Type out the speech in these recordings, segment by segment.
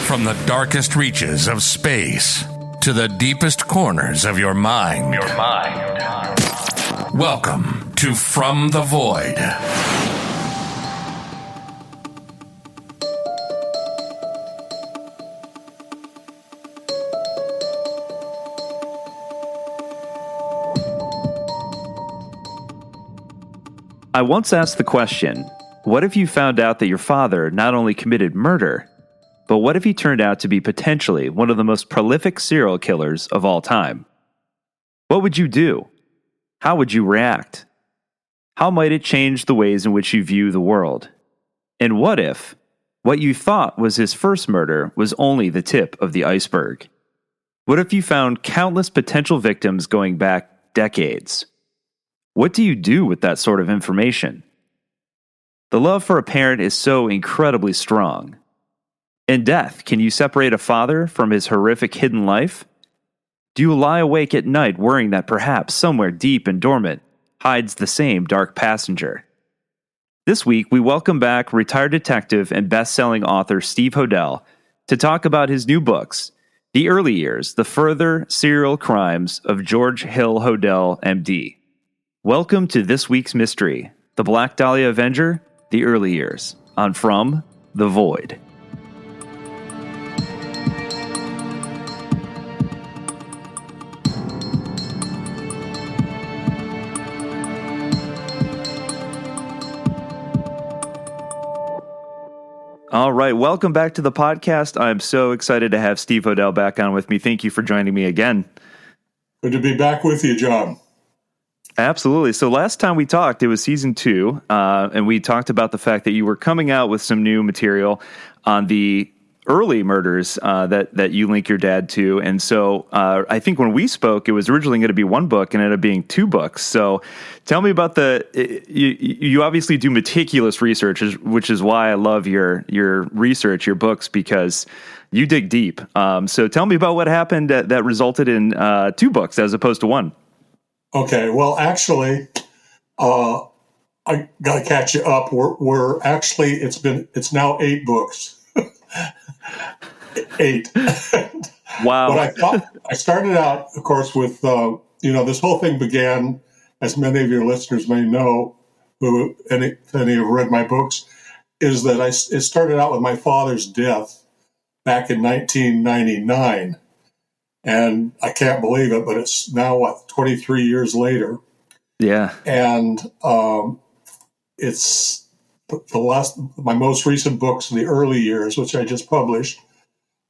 From the darkest reaches of space to the deepest corners of your mind. Welcome to From the Void. I once asked the question, what if you found out that your father not only committed murder, but what if he turned out to be potentially one of the most prolific serial killers of all time? What would you do? How would you react? How might it change the ways in which you view the world? And what if what you thought was his first murder was only the tip of the iceberg? What if you found countless potential victims going back decades? What do you do with that sort of information? The love for a parent is so incredibly strong. In death, can you separate a father from his horrific hidden life? Do you lie awake at night worrying that perhaps somewhere deep and dormant hides the same dark passenger? This week, we welcome back retired detective and best-selling author Steve Hodel to talk about his new books, The Early Years, The Further Serial Crimes of George Hill Hodel, M.D. Welcome to this week's mystery, The Black Dahlia Avenger, The Early Years, on From the Void. All right, welcome back to the podcast. I'm so excited to have Steve Hodel back on with me. Thank you for joining me again. Good to be back with you, John. Absolutely. So last time we talked, it was season 2, and we talked about the fact that you were coming out with some new material on the early murders that you link your dad to. And so I think when we spoke, it was originally going to be one book and ended up being 2 books. So tell me about you obviously do meticulous research, which is why I love your research, your books, because you dig deep. So tell me about what happened that resulted in 2 books as opposed to 1. Okay, well, actually, I got to catch you up. We're actually, it's now 8 books. 8. Wow. But I started out, of course, with, this whole thing began, as many of your listeners may know, who any have read my books, is that it started out with my father's death back in 1999. And I can't believe it, but it's now, 23 years later. Yeah. And it's my most recent books in the early years, which I just published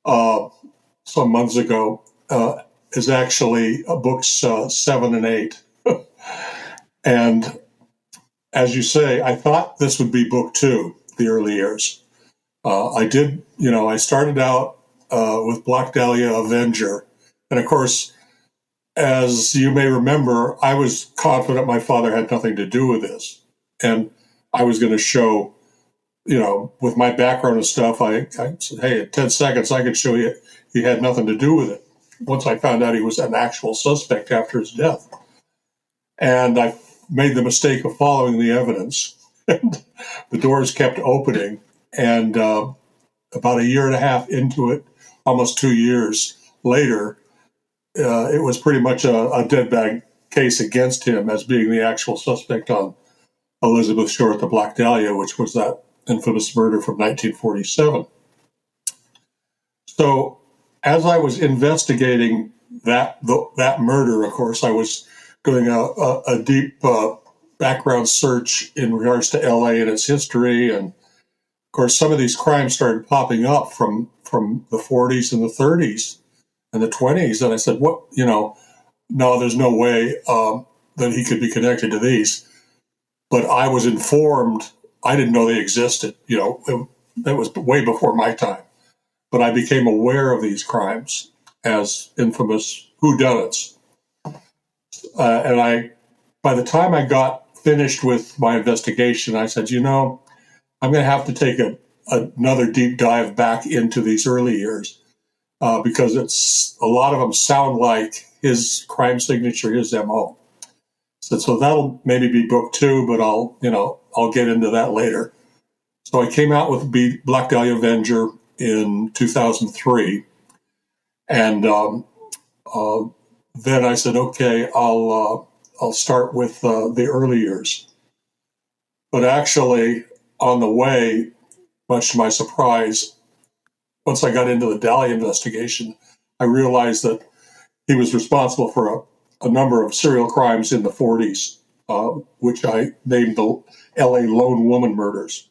some months ago, is actually books 7 and 8. And as you say, I thought this would be book 2, the early years. I started out with Black Dahlia Avenger. And of course, as you may remember, I was confident my father had nothing to do with this. And I was going to show, with my background and stuff, I said, hey, in 10 seconds, I could show you he had nothing to do with it. Once I found out he was an actual suspect after his death. And I made the mistake of following the evidence. And the doors kept opening. And about a year and a half into it, almost 2 years later, it was pretty much a dead bag case against him as being the actual suspect on Elizabeth Short, the Black Dahlia, which was that infamous murder from 1947. So as I was investigating that murder, of course, I was doing a deep background search in regards to LA and its history. And of course, some of these crimes started popping up from the 40s and the 30s. And the 20s, and I said, no, there's no way that he could be connected to these. But I was informed, I didn't know they existed. That was way before my time. But I became aware of these crimes as infamous whodunits. And by the time I got finished with my investigation, I said, I'm going to have to take another deep dive back into these early years. Because a lot of them sound like his crime signature, his MO. So that'll maybe be book 2, but I'll get into that later. So I came out with Black Dahlia Avenger in 2003. And then I said, okay, I'll start with the early years. But actually, on the way, much to my surprise, once I got into the Dahlia investigation, I realized that he was responsible for a number of serial crimes in the 40s, which I named the LA Lone Woman murders.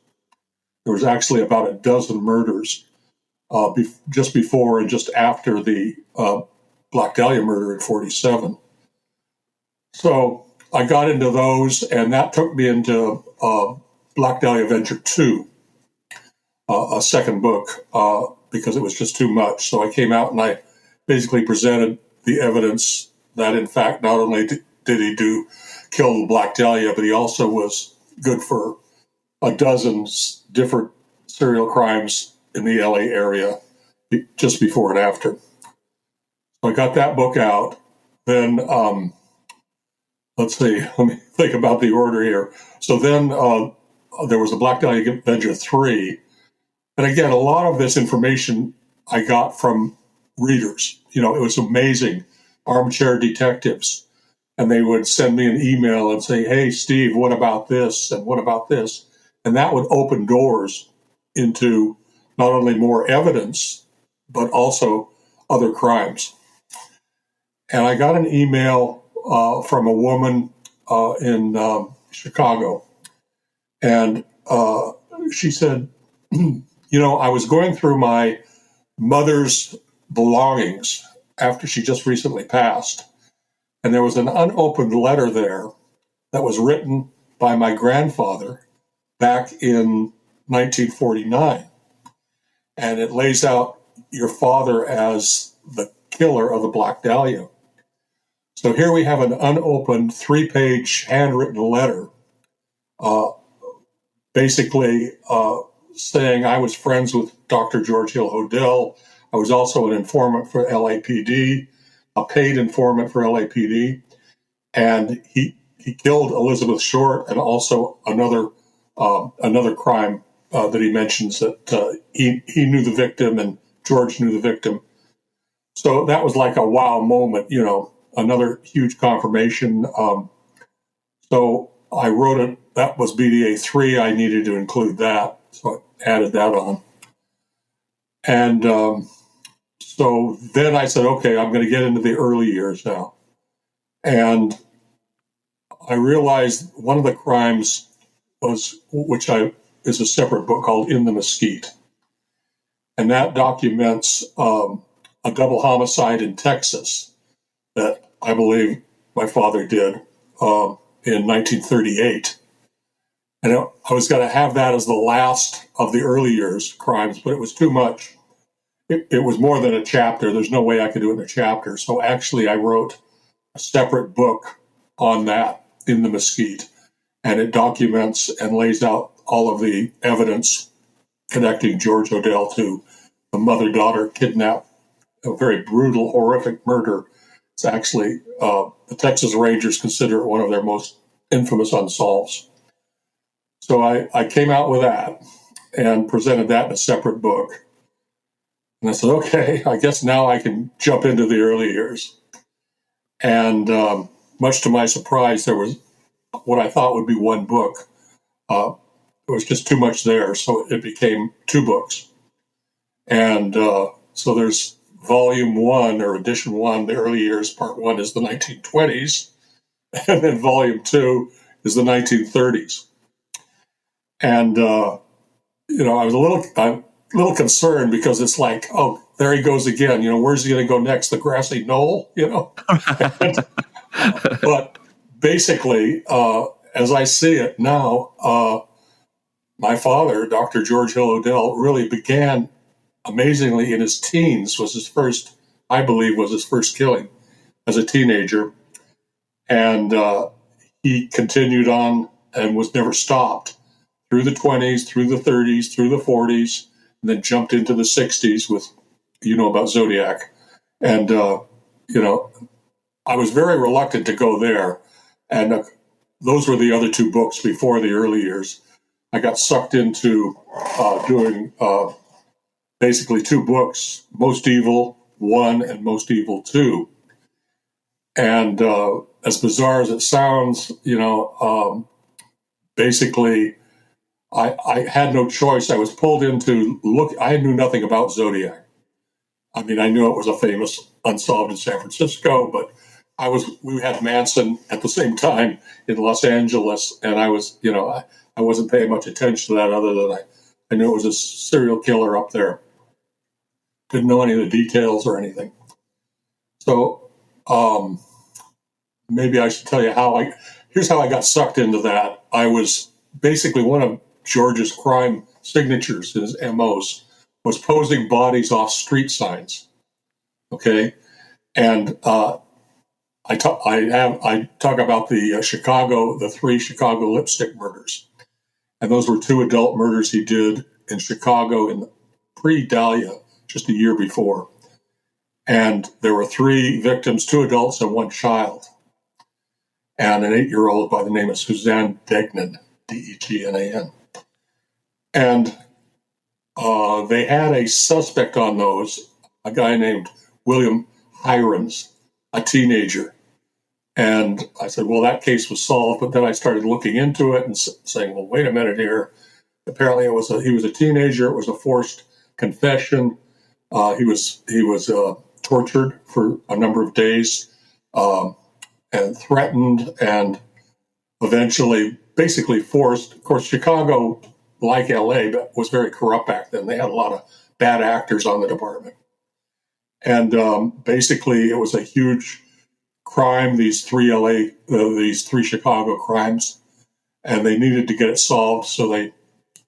There was actually about a dozen murders just before and just after the Black Dahlia murder in 47. So I got into those, and that took me into Black Dahlia Avenger 2, a second book, because it was just too much. So I came out and I basically presented the evidence that, in fact, not only did he kill Black Dahlia, but he also was good for a dozen different serial crimes in the LA area just before and after. So I got that book out. Then, let's see, let me think about the order here. So then there was a Black Dahlia Avenger 3. And again, a lot of this information I got from readers. It was amazing. Armchair detectives. And they would send me an email and say, hey, Steve, what about this? And what about this? And that would open doors into not only more evidence, but also other crimes. And I got an email from a woman in Chicago. And she said, I was going through my mother's belongings after she just recently passed. And there was an unopened letter there that was written by my grandfather back in 1949. And it lays out your father as the killer of the Black Dahlia. So here we have an unopened 3-page handwritten letter, basically saying I was friends with Dr. George Hill Hodel. I was also an informant for LAPD, a paid informant for LAPD, and he killed Elizabeth Short, and also another crime that he mentions that he knew the victim and George knew the victim. So that was like a wow moment, another huge confirmation. So I wrote it. That was BDA 3. I needed to include that, so I added that on. And so then I said, okay, I'm going to get into the early years now. And I realized one of the crimes is a separate book called In the Mesquite. And that documents a double homicide in Texas that I believe my father did in 1938. And I was going to have that as the last of the early years crimes, but it was too much. It was more than a chapter. There's no way I could do it in a chapter. So actually I wrote a separate book on that, In the Mesquite. And it documents and lays out all of the evidence connecting George Hodel to the mother-daughter kidnap, a very brutal, horrific murder. It's actually, the Texas Rangers consider it one of their most infamous unsolves. So I came out with that and presented that in a separate book. And I said, okay, I guess now I can jump into the early years. And much to my surprise, there was what I thought would be one book. There was just too much there, so it became 2 books. And so there's volume 1 or edition 1, the early years, part 1 is the 1920s, and then volume 2 is the 1930s. And I was a little concerned because it's like, oh, there he goes again. Where's he going to go next? The grassy knoll, But basically, as I see it now, my father, Dr. George Hill Hodel, really began amazingly in his teens. I believe, was his first killing as a teenager. And he continued on and was never stopped through the 20s, through the 30s, through the 40s, and then jumped into the 60s with, about Zodiac. And, I was very reluctant to go there. And those were the other 2 books before the early years. I got sucked into doing basically two books, Most Evil 1 and Most Evil 2. And as bizarre as it sounds, basically I had no choice. I was pulled into look. I knew nothing about Zodiac. I mean, I knew it was a famous unsolved in San Francisco, but we had Manson at the same time in Los Angeles, and I wasn't paying much attention to that other than I knew it was a serial killer up there. Didn't know any of the details or anything. So maybe I should tell you here's how I got sucked into that. I was basically one of George's crime signatures, his MOs, was posing bodies off street signs. Okay. And I talk about the 3 Chicago lipstick murders. And those were 2 adult murders he did in Chicago in pre-Dahlia, just a year before. And there were 3 victims, 2 adults and 1 child. And an 8-year-old by the name of Suzanne Degnan, Degnan. And they had a suspect on those, a guy named William Hirons, a teenager. And I said, well, that case was solved. But then I started looking into it and saying, well, wait a minute here. Apparently he was a teenager. It was a forced confession. He was tortured for a number of days and threatened and eventually basically forced. Of course, Chicago, like LA, was very corrupt back then. They had a lot of bad actors on the department. And basically it was a huge crime, these 3 Chicago crimes, and they needed to get it solved. So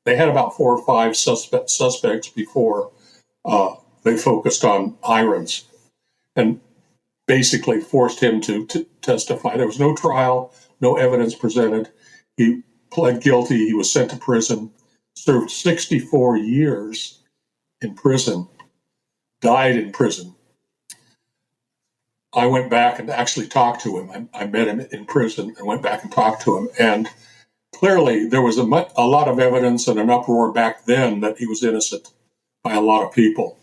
they had about 4 or 5 suspects before they focused on Hirons and basically forced him to testify. There was no trial, no evidence presented. He pled guilty. He was sent to prison, served 64 years in prison, died in prison. I went back and actually talked to him. I met him in prison and went back and talked to him. And clearly there was a lot of evidence and an uproar back then that he was innocent by a lot of people.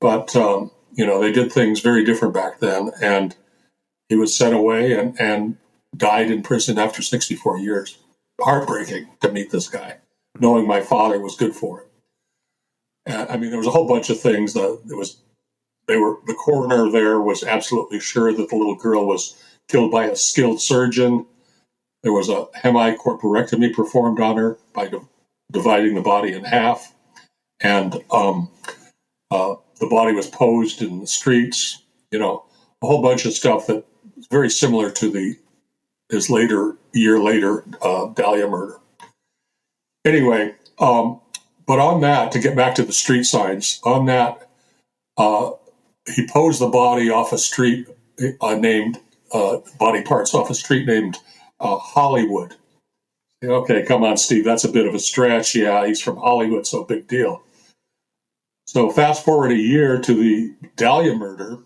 But, they did things very different back then. And he was sent away and died in prison after 64 years. Heartbreaking to meet this guy, knowing my father was good for him. There was a whole bunch of things. The coroner there was absolutely sure that the little girl was killed by a skilled surgeon. There was a hemicorporectomy performed on her by dividing the body in half. And the body was posed in the streets, a whole bunch of stuff that was very similar to his year later Dahlia murder. Anyway, but on that, to get back to the street signs, on that, he posed the body off a street named body parts off a street named Hollywood. Okay, come on, Steve, that's a bit of a stretch. Yeah, he's from Hollywood, so big deal. So fast forward a year to the Dahlia murder,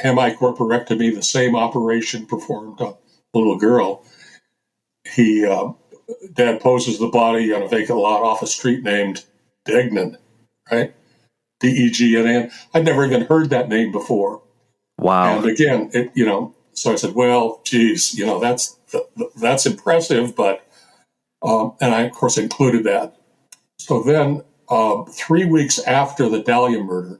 hemicorporectomy, the same operation performed on a little girl. Dad poses the body on a vacant lot off a street named Degnan, right? Degnan. I'd never even heard that name before. Wow. And again, so I said, well, geez, that's impressive, but, and I, of course, included that. So then 3 weeks after the Dahlia murder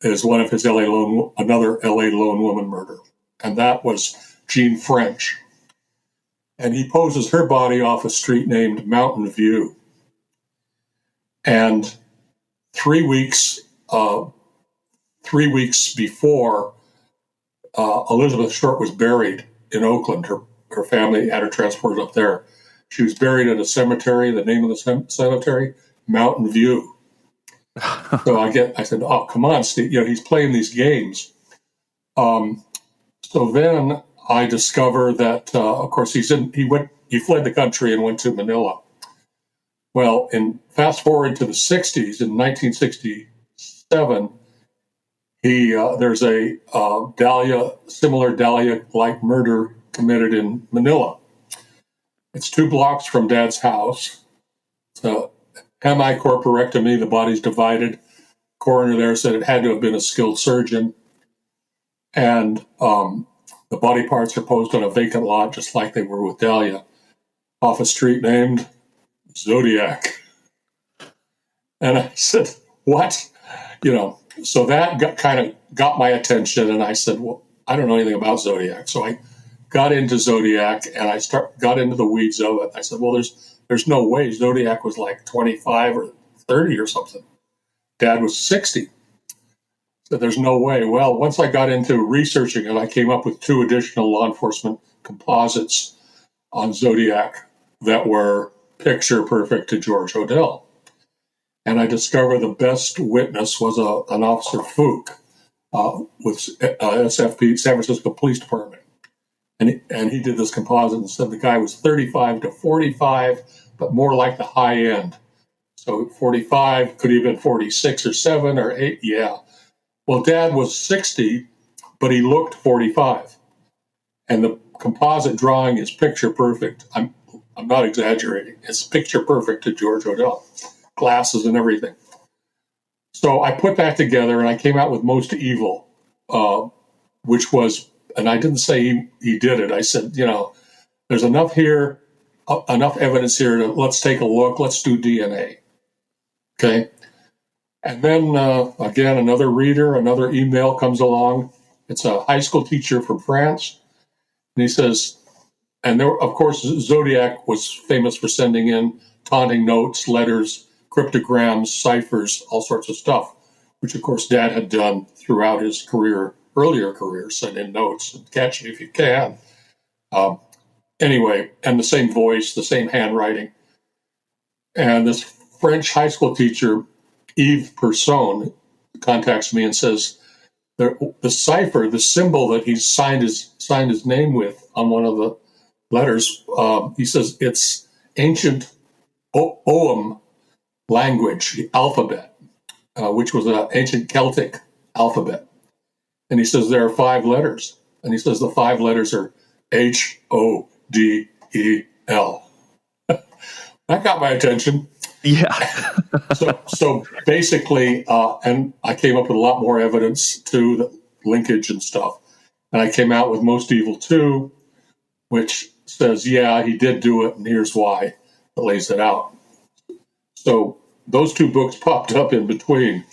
is one of his another LA lone woman murder. And that was Jean French. And he poses her body off a street named Mountain View. And 3 weeks before, Elizabeth Short was buried in Oakland. Her family had her transported up there. She was buried at a cemetery. The name of the cemetery, Mountain View. So I said, oh, come on, Steve. He's playing these games. So then I discover that, of course, he fled the country and went to Manila. Well, fast forward to the 60s, in 1967, there's a similar Dahlia-like murder committed in Manila. It's 2 blocks from Dad's house. So hemicorporectomy, the body's divided. Of coroner there said it had to have been a skilled surgeon. And the body parts are posed on a vacant lot, just like they were with Dahlia, off a street named Zodiac. And I said, what? So that kind of got my attention. And I said, well, I don't know anything about Zodiac. So I got into Zodiac and I got into the weeds of it. I said, well, there's no way. Zodiac was like 25 or 30 or something. Dad was 60. So there's no way. Well, once I got into researching it, I came up with 2 additional law enforcement composites on Zodiac that were picture perfect to George Hodel. And I discovered the best witness was an Officer Fook with SFP, San Francisco Police Department. And he did this composite and said the guy was 35 to 45, but more like the high end. So 45 could have been 46 or 7 or 8. Yeah. Well, Dad was 60, but he looked 45. And the composite drawing is picture perfect. I'm not exaggerating. It's picture perfect to George Hodel. Glasses and everything. So I put that together and I came out with Most Evil, which was, and I didn't say he did it. I said, there's enough here, enough evidence here to let's take a look. Let's do DNA. Okay. And then, again, another email comes along. It's a high school teacher from France. And he says, and there, of course, Zodiac was famous for sending in taunting notes, letters, cryptograms, ciphers, all sorts of stuff, which, of course, Dad had done throughout his earlier career, send in notes and catch me if you can. Anyway, and the same voice, the same handwriting. And this French high school teacher, Yves Persson, contacts me and says the cipher, the symbol that he signed his name with on one of the letters, he says it's ancient Ogham language, the alphabet, which was an ancient Celtic alphabet. And he says there are 5 letters. And he says the 5 letters are Hodel. That got my attention. Yeah. so basically, and I came up with a lot more evidence to the linkage and stuff. And I came out with Most Evil 2, which says, yeah, he did do it, and here's why. It lays it out. So those 2 books popped up in between.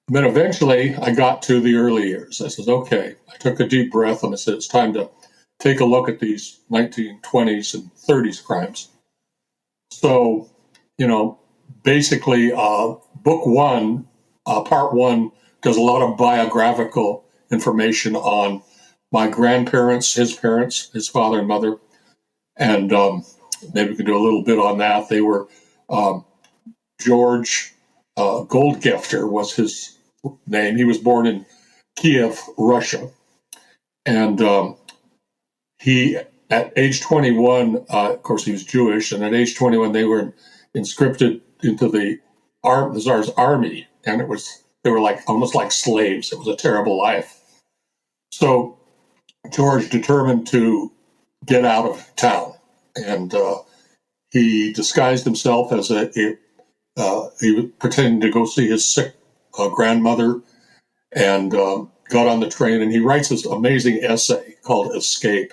And then eventually I got to the early years. I said, okay. I took a deep breath and I said, it's time to take a look at these 1920s and 30s crimes. So, basically, book 1, part 1, does a lot of biographical information on my grandparents, his parents, his father and mother. And maybe we can do a little bit on that. They were George Goldgifter was his name. He was born in Kiev, Russia. And he, at age 21, of course, he was Jewish. And at age 21, they were conscripted into the Tsar's army. And they were like almost like slaves. It was a terrible life. So George determined to get out of town. And he disguised himself as he was pretending to go see his sick grandmother, and got on the train. And he writes this amazing essay called Escape.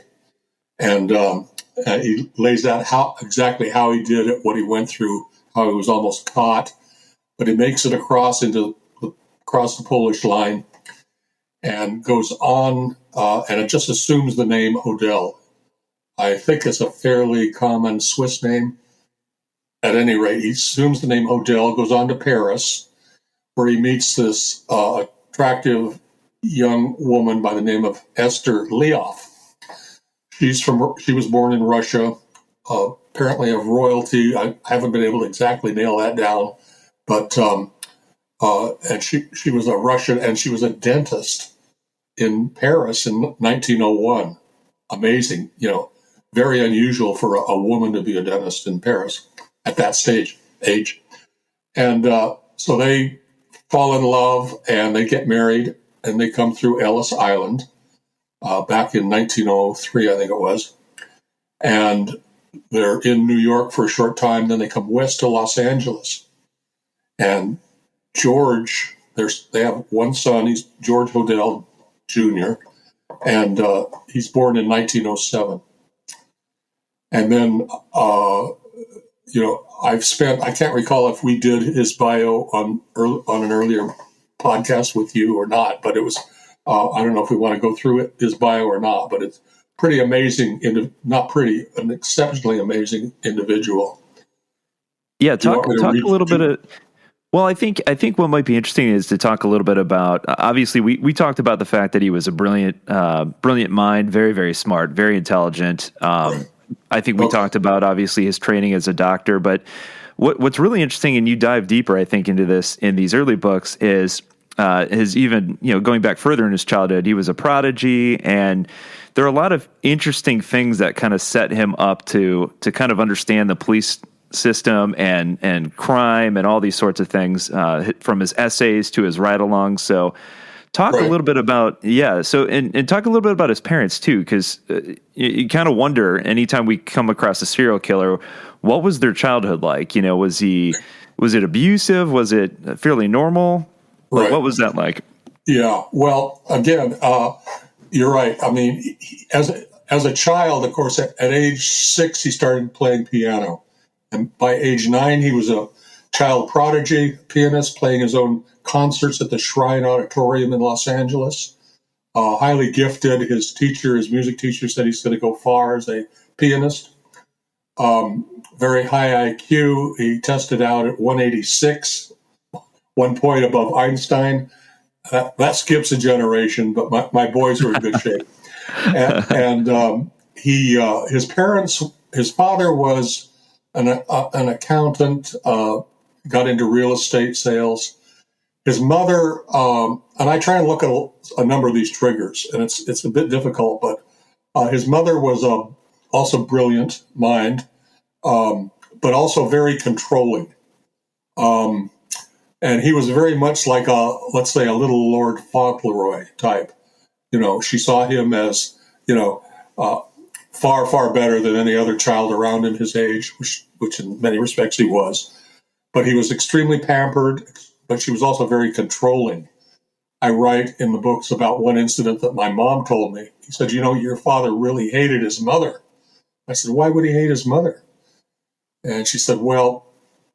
And he lays out exactly how he did it, what he went through, how he was almost caught. But he makes it across the Polish line and goes on, and it just assumes the name Hodel. I think it's a fairly common Swiss name. At any rate, he assumes the name Hodel, goes on to Paris, where he meets this attractive young woman by the name of Esther Leof. She was born in Russia, apparently of royalty. I haven't been able to exactly nail that down, but and she was a Russian, and she was a dentist in Paris in 1901. Amazing, very unusual for a woman to be a dentist in Paris at that age. And so they fall in love and they get married, and they come through Ellis Island back in 1903, I think it was. And they're in New York for a short time. Then they come west to Los Angeles. And George They have one son. He's George Hodel Jr., and he's born in 1907. And then, I can't recall if we did his bio on an earlier podcast with you or not, but it was, I don't know if we want to go through his bio or not, but it's pretty amazing, an exceptionally amazing individual. Yeah, talk a little bit of. Well, I think what might be interesting is to talk a little bit about. Obviously, we talked about the fact that he was a brilliant mind, very, very smart, very intelligent. Right. I think we talked about obviously his training as a doctor, but what's really interesting, and you dive deeper, I think, into this in these early books, is his even going back further in his childhood, he was a prodigy, and there are a lot of interesting things that kind of set him up to kind of understand the police system and crime and all these sorts of things, from his essays to his ride-alongs. So talk a little bit about, and talk a little bit about his parents too, because you kind of wonder anytime we come across a serial killer, what was their childhood like? Was it abusive? Was it fairly normal? Right. What was that like? Yeah, well, again, you're right. I mean, as a child, of course, at age 6, he started playing piano. And by age 9, he was a child prodigy pianist playing his own concerts at the Shrine Auditorium in Los Angeles. Highly gifted. His music teacher, said he's going to go far as a pianist. Very high IQ. He tested out at 186, 1 point above Einstein. That skips a generation, but my boys were in good shape. And his father was an accountant, got into real estate sales. His mother, and I try and look at a number of these triggers, and it's a bit difficult, but his mother was also brilliant mind, but also very controlling. And he was very much like let's say a little Lord Fauntleroy type. She saw him as, far, far better than any other child around him his age, which in many respects he was. But he was extremely pampered, but she was also very controlling. I write in the books about one incident that my mom told me. He said, your father really hated his mother. I said, why would he hate his mother? And she said, well,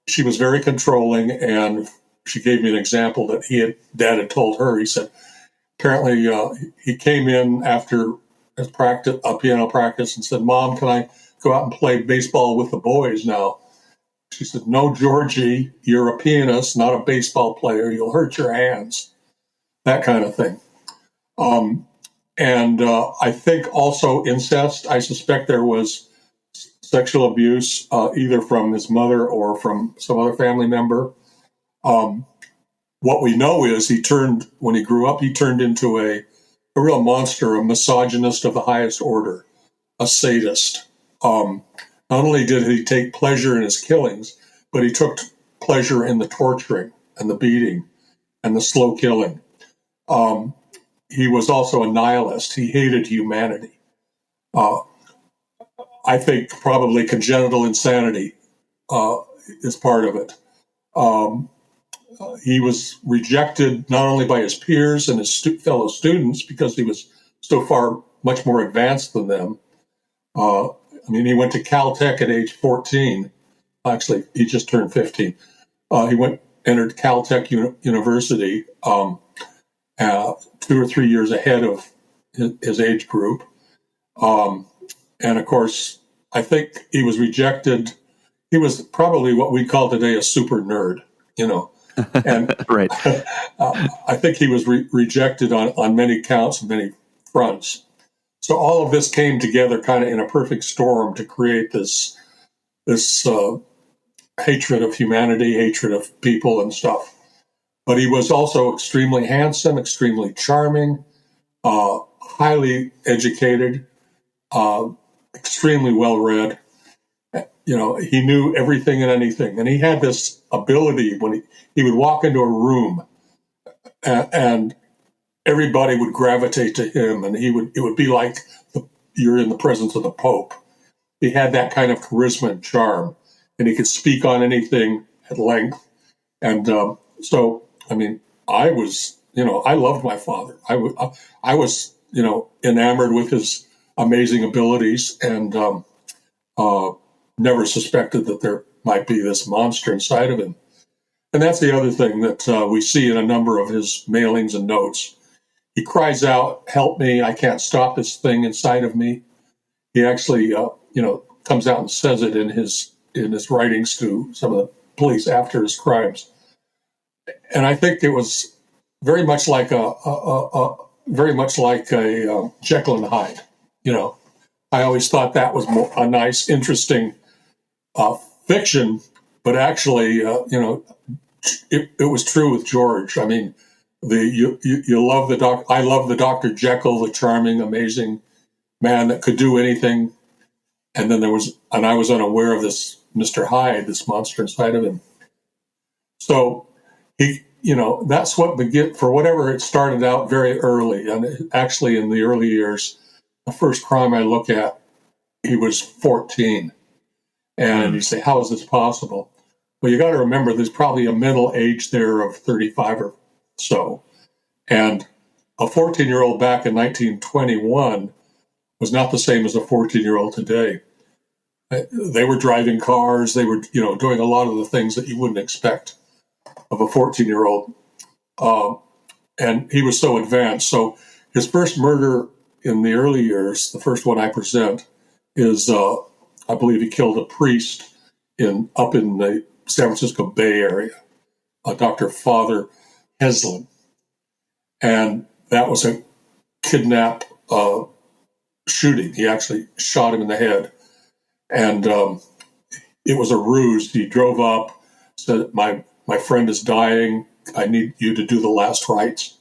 she was very controlling, and she gave me an example that Dad had told her. He said, apparently he came in after a piano practice and said, Mom, can I go out and play baseball with the boys now? She said, no, Georgie, you're a pianist, not a baseball player. You'll hurt your hands. That kind of thing. And I think also incest. I suspect there was sexual abuse, either from his mother or from some other family member. What we know is when he grew up, he turned into a real monster, a misogynist of the highest order, a sadist. Not only did he take pleasure in his killings, but he took pleasure in the torturing and the beating and the slow killing. He was also a nihilist. He hated humanity. I think probably congenital insanity is part of it. He was rejected not only by his peers and his fellow students because he was so far much more advanced than them. He went to Caltech at age 14. Actually, he just turned 15. He entered Caltech University 2 or 3 years ahead of his age group. And of course, I think he was rejected. He was probably what we call today a super nerd, And right. I think he was rejected on many counts, many fronts. So all of this came together kind of in a perfect storm to create this hatred of humanity, hatred of people and stuff. But he was also extremely handsome, extremely charming, highly educated, extremely well-read. He knew everything and anything. And he had this ability when he would walk into a room and everybody would gravitate to him, and it would be like you're in the presence of the Pope. He had that kind of charisma and charm, and he could speak on anything at length. And I was, I loved my father. I was, enamored with his amazing abilities, and never suspected that there might be this monster inside of him. And that's the other thing that we see in a number of his mailings and notes. He cries out, "Help me, I can't stop this thing inside of me." He actually, comes out and says it in his writings to some of the police after his crimes. And I think it was very much like a Jekyll and Hyde. I always thought that was a nice, interesting fiction, but actually, it was true with George. I mean, you love the doc. I love the Dr. Jekyll, the charming, amazing man that could do anything. And then I was unaware of this Mr. Hyde, this monster inside of him. So that's what for whatever it started out very early. And actually in the early years, the first crime I look at, he was 14. And you say, how is this possible? Well, you got to remember there's probably a middle age there of 35 or so. And a 14-year-old back in 1921 was not the same as a 14-year-old today. They were driving cars. They were, doing a lot of the things that you wouldn't expect of a 14-year-old. And he was so advanced. So his first murder in the early years, the first one I present, is I believe he killed a priest up in the San Francisco Bay Area, Dr. Father Heslin. And that was a kidnap shooting. He actually shot him in the head. And it was a ruse. He drove up, said, my friend is dying. I need you to do the last rites.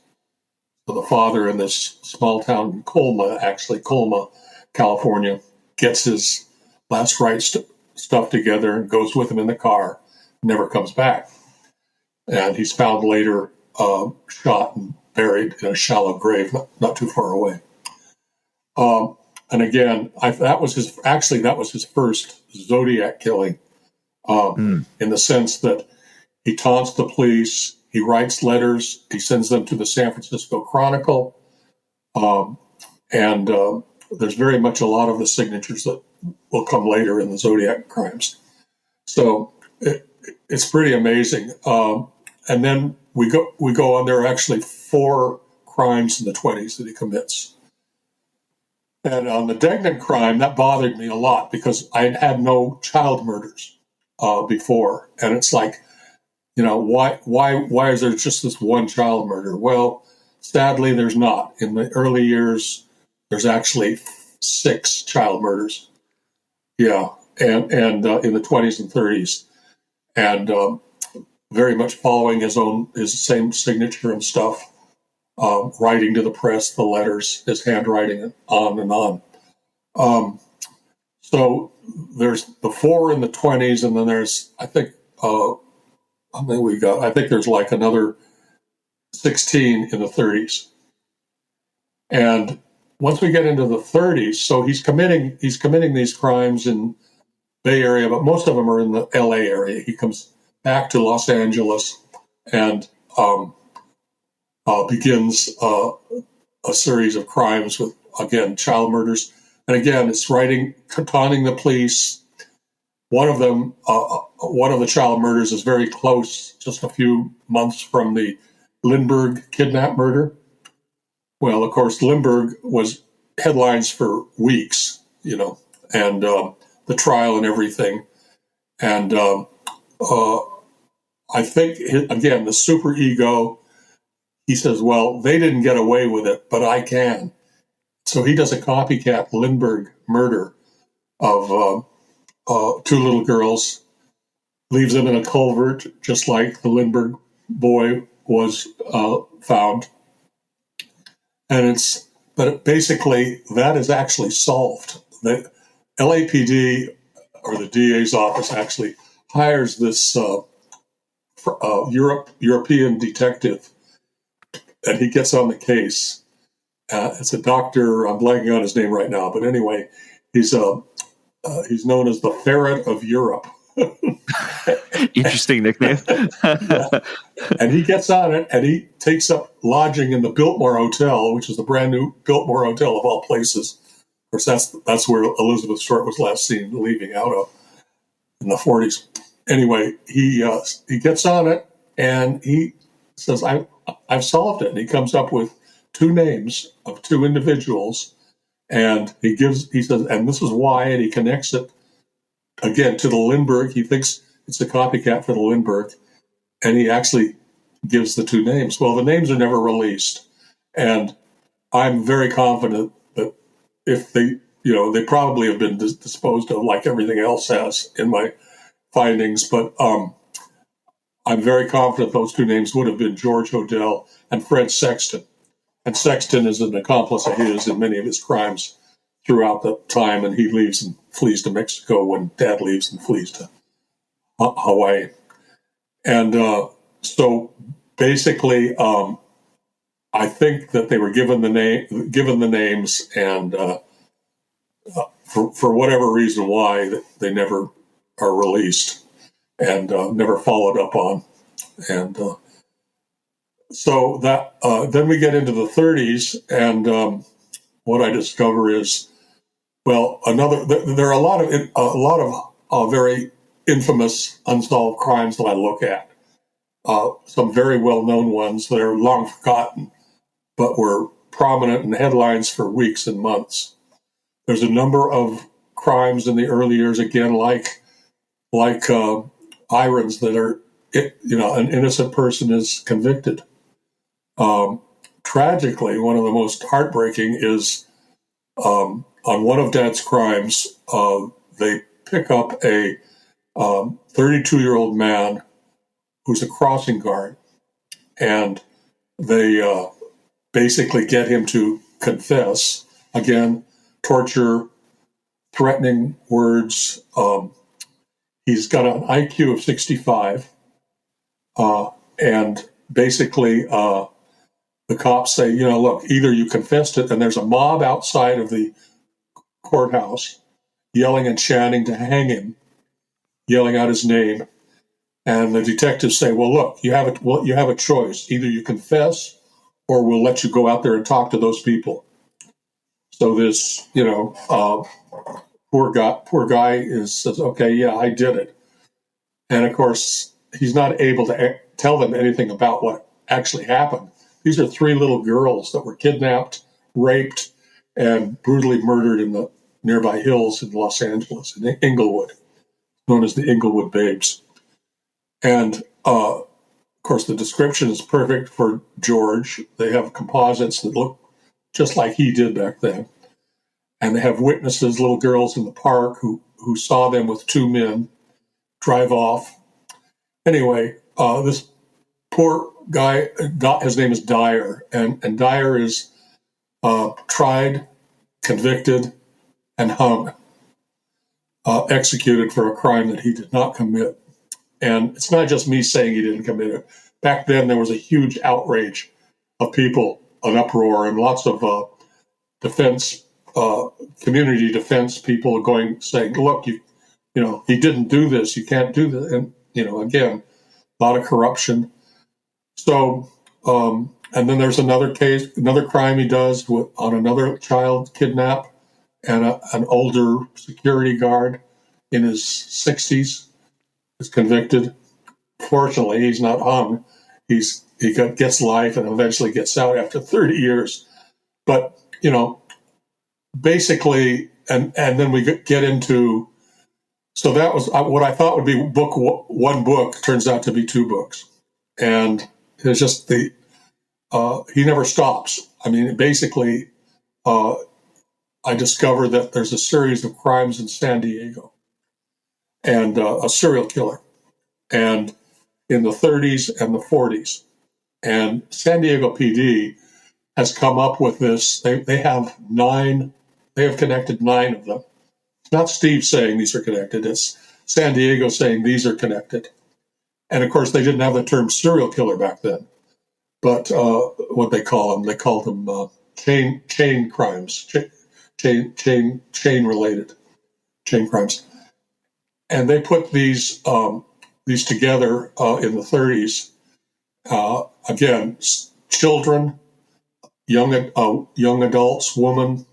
So the father in this small town in Colma, California, gets his last rites stuff together and goes with him in the car, never comes back. And he's found later shot and buried in a shallow grave not too far away. And again, that was his first Zodiac killing, in the sense that he taunts the police, he writes letters, he sends them to the San Francisco Chronicle, and there's very much a lot of the signatures that will come later in the Zodiac crimes. So it's pretty amazing. And then we go on. There are actually 4 crimes in the 20s that he commits. And on the Degnan crime, that bothered me a lot because I had no child murders before. And it's like, why is there just this one child murder? Well, sadly, there's not. In the early years, there's actually 6 child murders. Yeah, and in the 20s and 30s. And very much following his same signature and stuff. Writing to the press, the letters, his handwriting, and on. So there's the 4 in the 20s, and then there's, I think there's like another 16 in the 30s. And once we get into the 30s, so he's committing these crimes in Bay Area, but most of them are in the LA area. He comes back to Los Angeles and begins a series of crimes with, again, child murders. And again, it's taunting the police. One of the child murders is very close, just a few months from the Lindbergh kidnap murder. Well, of course, Lindbergh was headlines for weeks, and the trial and everything. And I think, again, the super ego, he says, well, they didn't get away with it, but I can. So he does a copycat Lindbergh murder of 2 little girls, leaves them in a culvert, just like the Lindbergh boy was found. But basically, that is actually solved. The LAPD, or the DA's office, actually hires this European detective, and he gets on the case. It's a doctor. I'm blanking on his name right now, but anyway, he's known as the Ferret of Europe. Interesting nickname. Yeah. And he gets on it, and he takes up lodging in the Biltmore Hotel, which is the brand new Biltmore Hotel of all places. Of course, that's where Elizabeth Short was last seen leaving out of in the 40s. Anyway, he gets on it, and he says, I've solved it. And he comes up with two names of two individuals, and he says, and this is why, and he connects it again to the Lindbergh. He thinks it's a copycat for the Lindbergh, and he actually gives the two names. Well, the names are never released, and I'm very confident that if they probably have been disposed of like everything else has in my findings, but I'm very confident those two names would have been George Hodel and Fred Sexton. And Sexton is an accomplice of his in many of his crimes throughout the time, and he leaves and flees to Mexico when Dad leaves and flees to Hawaii. And so basically, I think that they were given the names, and for whatever reason why they never are released and never followed up on. And so that then we get into the 30s, and what I discover is, well, there are a lot of very infamous unsolved crimes that I look at. Some very well-known ones that are long forgotten, but were prominent in headlines for weeks and months. There's a number of crimes in the early years, again, like Irons, that are, an innocent person is convicted. Tragically, one of the most heartbreaking is on one of Dad's crimes, they pick up a 32-year-old man who's a crossing guard, and they basically get him to confess. Again, torture, threatening words. He's got an IQ of 65, and basically the cops say, look, either you confessed it, and there's a mob outside of the courthouse yelling and chanting to hang him, yelling out his name. And the detectives say, well, look, you have a choice. Either you confess, or we'll let you go out there and talk to those people. So this, poor guy says, okay, yeah, I did it. And of course, he's not able to tell them anything about what actually happened. These are three little girls that were kidnapped, raped, and brutally murdered in the nearby hills in Los Angeles, in Inglewood, known as the Inglewood Babes. And of course, the description is perfect for George. They have composites that look just like he did back then. And they have witnesses, little girls in the park who saw them with two men drive off. Anyway, this poor guy, his name is Dyer, and Dyer is tried, convicted, and hung, executed for a crime that he did not commit. And it's not just me saying he didn't commit it. Back then, there was a huge outrage of people, an uproar, and lots of defense, community defense people saying, look, he didn't do this. You can't do this. And, again, a lot of corruption. So, and then there's another crime he does on another child kidnap, and an older security guard in his 60s is convicted. Fortunately, he's not hung. He gets life and eventually gets out after 30 years. But, basically, and then we get into, so that was what I thought would be one book turns out to be two books. And it's just he never stops. I mean, basically, I discovered that there's a series of crimes in San Diego and a serial killer, and in the 30s and the 40s. And San Diego PD has come up with this. They have connected 9 of them. It's not Steve saying these are connected. It's San Diego saying these are connected. And of course, they didn't have the term serial killer back then. But what they call them chain crimes, chain related, chain crimes. and they put these together in the 30s. Again, children, young adults, woman,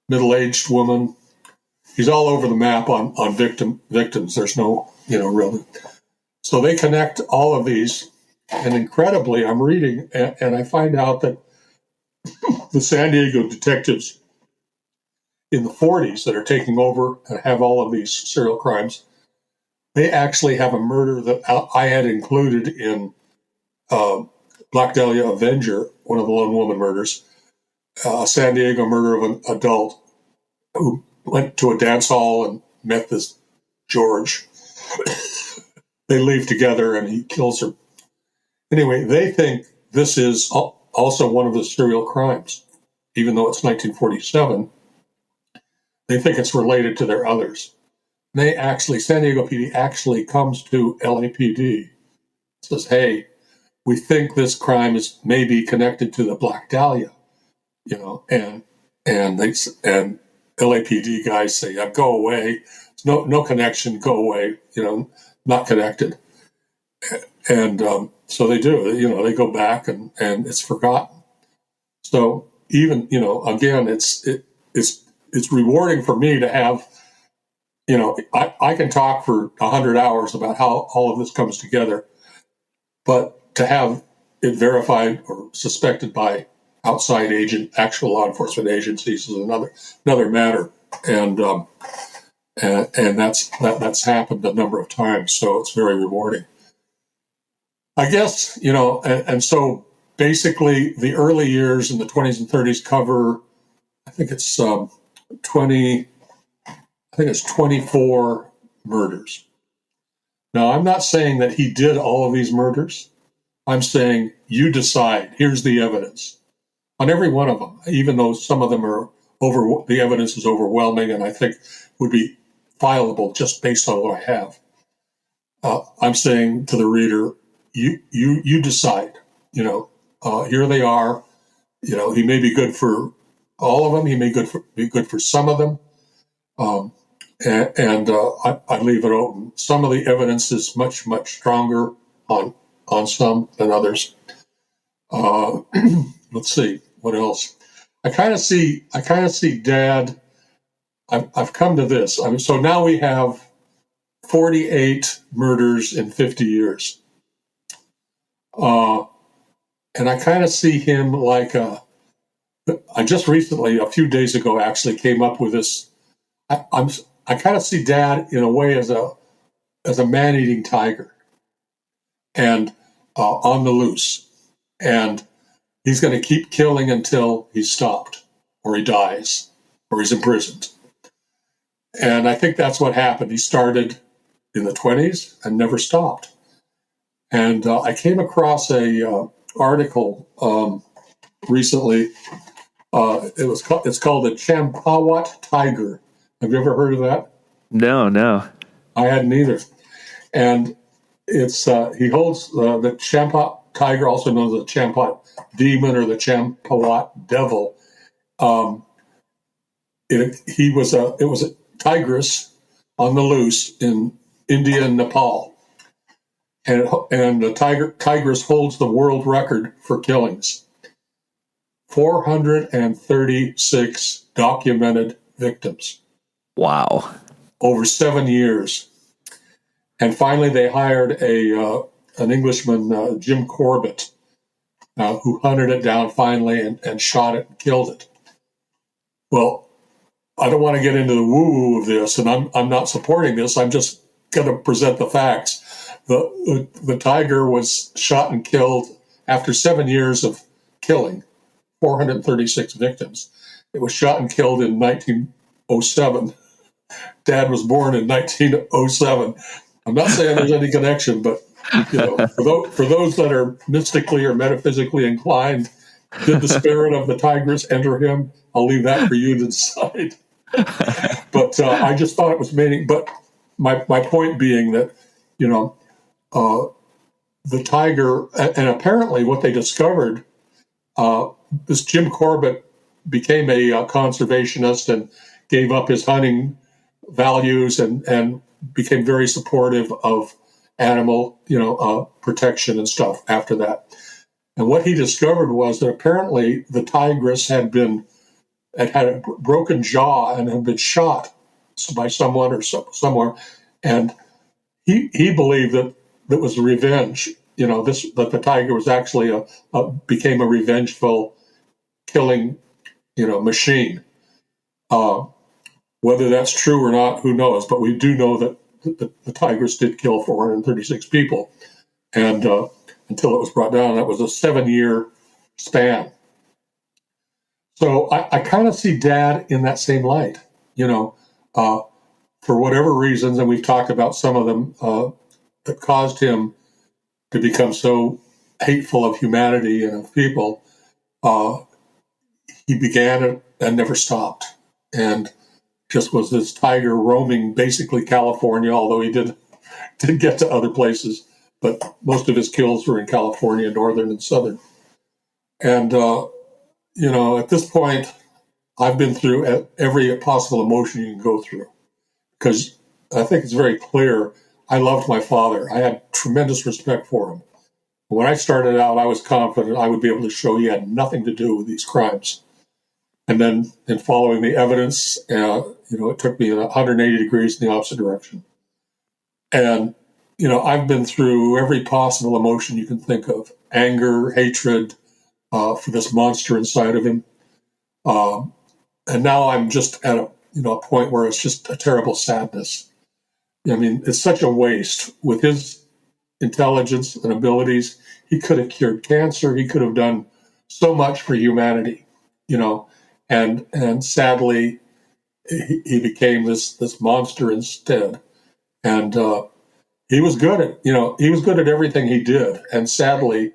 middle-aged woman. He's all over the map on victims. There's no, really. So they connect all of these, and incredibly, I'm reading, and I find out that the San Diego detectives in the 40s that are taking over and have all of these serial crimes, they actually have a murder that I had included in Black Dahlia Avenger, one of the lone woman murders, a San Diego murder of an adult who went to a dance hall and met this George. They leave together and he kills her. Anyway, they think this is also one of the serial crimes, even though it's 1947. They think it's related to their others. San Diego PD actually comes to LAPD, says, hey, we think this crime is maybe connected to the Black Dahlia, and LAPD guys say, yeah, go away. No connection, go away, not connected. And so they do, they go back and it's forgotten. So even, again, it's rewarding for me to have, I can talk for 100 hours about how all of this comes together, but to have it verified or suspected by outside actual law enforcement agencies is another matter. And that's happened a number of times. So it's very rewarding. I guess, and so basically the early years in the 20s and 30s cover, I think it's 24 murders. Now, I'm not saying that he did all of these murders. I'm saying you decide. Here's the evidence on every one of them, even though some of them the evidence is overwhelming and I think would be fileable just based on what I have. I'm saying to the reader, you decide. Here they are. He may be good for all of them. He may be good for some of them. I leave it open. Some of the evidence is much, much stronger on some than others. Let's see what else. I kind of see Dad. I've come to this. So now we have 48 murders in 50 years. And I kind of see him like I just recently, a few days ago, actually came up with this. I kind of see Dad in a way as a man-eating tiger, and on the loose, and he's going to keep killing until he's stopped, or he dies, or he's imprisoned. And I think that's what happened. He started in the 20s and never stopped. And I came across a article recently. It's called the Champawat Tiger. Have you ever heard of that? No. I hadn't either. And it's he holds the Champawat Tiger, also known as the Champawat Demon or the Champawat Devil. It was a tigress on the loose in India and Nepal, and the tigress holds the world record for killings. 436 documented victims. Wow. Over 7 years. And finally they hired an Englishman, Jim Corbett, who hunted it down finally and shot it and killed it. Well, I don't want to get into the woo-woo of this, and I'm not supporting this. I'm just going to present the facts. The tiger was shot and killed after 7 years of killing 436 victims. It was shot and killed in 1907. Dad was born in 1907. I'm not saying there's any connection, but for those that are mystically or metaphysically inclined, did the spirit of the tigress enter him? I'll leave that for you to decide. But I just thought it was meaning. But my point being that, the tiger, and apparently what they discovered, this Jim Corbett became a conservationist and gave up his hunting values and became very supportive of animal, protection and stuff after that. And what he discovered was that apparently the tigress had a broken jaw and had been shot by someone or somewhere, and he believed that was revenge. That the tiger was actually became a revengeful killing, machine. Whether that's true or not, who knows? But we do know that the tigress did kill 436 people, and until it was brought down, that was a 7-year span. So I kind of see Dad in that same light, for whatever reasons, and we've talked about some of them that caused him to become so hateful of humanity and of people. He began it and never stopped, and just was this tiger roaming basically California, although he did get to other places, but most of his kills were in California, northern and southern. And, at this point, I've been through every possible emotion you can go through, because I think it's very clear I loved my father. I had tremendous respect for him. When I started out, I was confident I would be able to show he had nothing to do with these crimes. And then in following the evidence, it took me 180 degrees in the opposite direction. And, I've been through every possible emotion you can think of: anger, hatred for this monster inside of him. And now I'm just at a point where it's just a terrible sadness. I mean, it's such a waste. With his intelligence and abilities, he could have cured cancer. He could have done so much for humanity, and sadly, he became this monster instead. And he was good at everything he did. And sadly,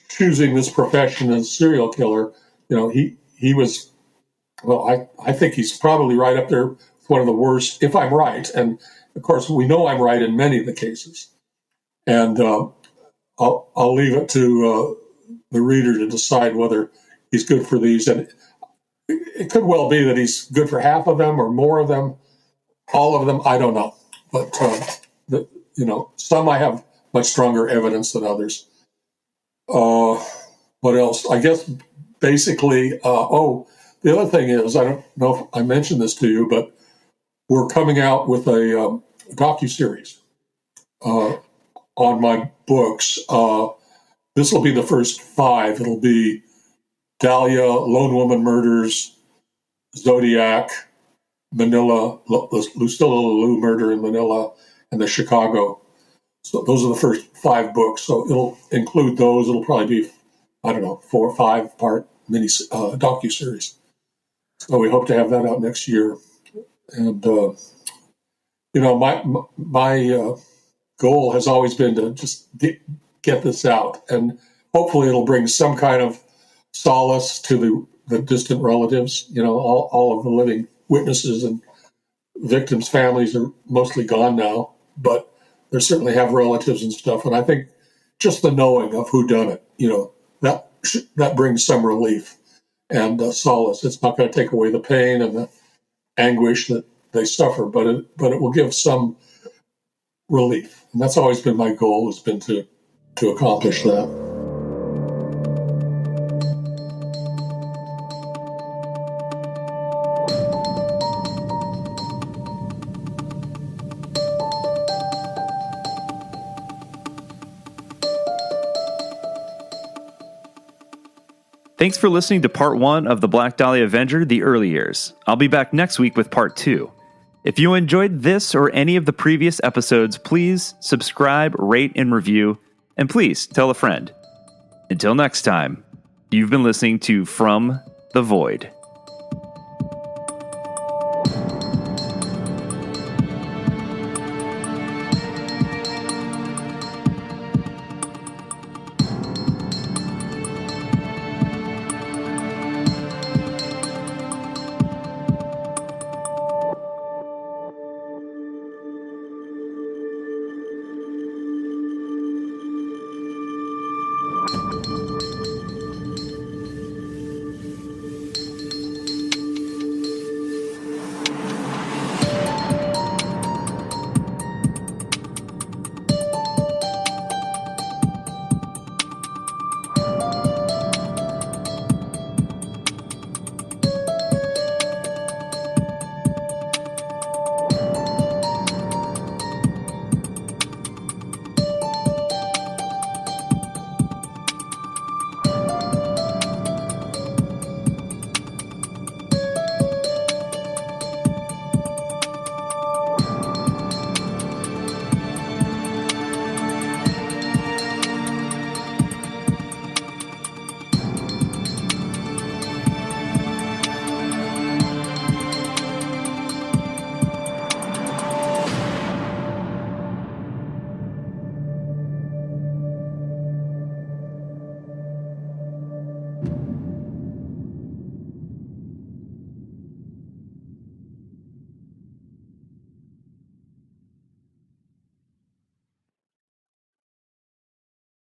choosing this profession as a serial killer, he was, well, I think he's probably right up there with one of the worst, if I'm right. And of course, we know I'm right in many of the cases. And I'll leave it to the reader to decide whether he's good for these. And it could well be that he's good for half of them or more of them, all of them. I don't know. But, some I have much stronger evidence than others. What else? I guess basically, the other thing is, I don't know if I mentioned this to you, but we're coming out with a docuseries on my books. This will be the first 5. It'll be Dahlia, Lone Woman Murders, Zodiac, Manila, Lucilla Lou Murder in Manila, and the Chicago. So those are the first 5 books. So it'll include those. It'll probably be, 4 or 5 part mini docuseries. So we hope to have that out next year. And my goal has always been to just get this out, and hopefully it'll bring some kind of solace to the distant relatives. All of the living witnesses and victims' families are mostly gone now, but they certainly have relatives and stuff. And I think just the knowing of who done it, that brings some relief and solace. It's not going to take away the pain and the anguish that they suffer, but it will give some relief. And that's always been my goal, has been to accomplish that. Thanks for listening to part 1 of the Black Dahlia Avenger, The Early Years. I'll be back next week with part 2. If you enjoyed this or any of the previous episodes, please subscribe, rate, and review, and please tell a friend. Until next time, you've been listening to From the Void.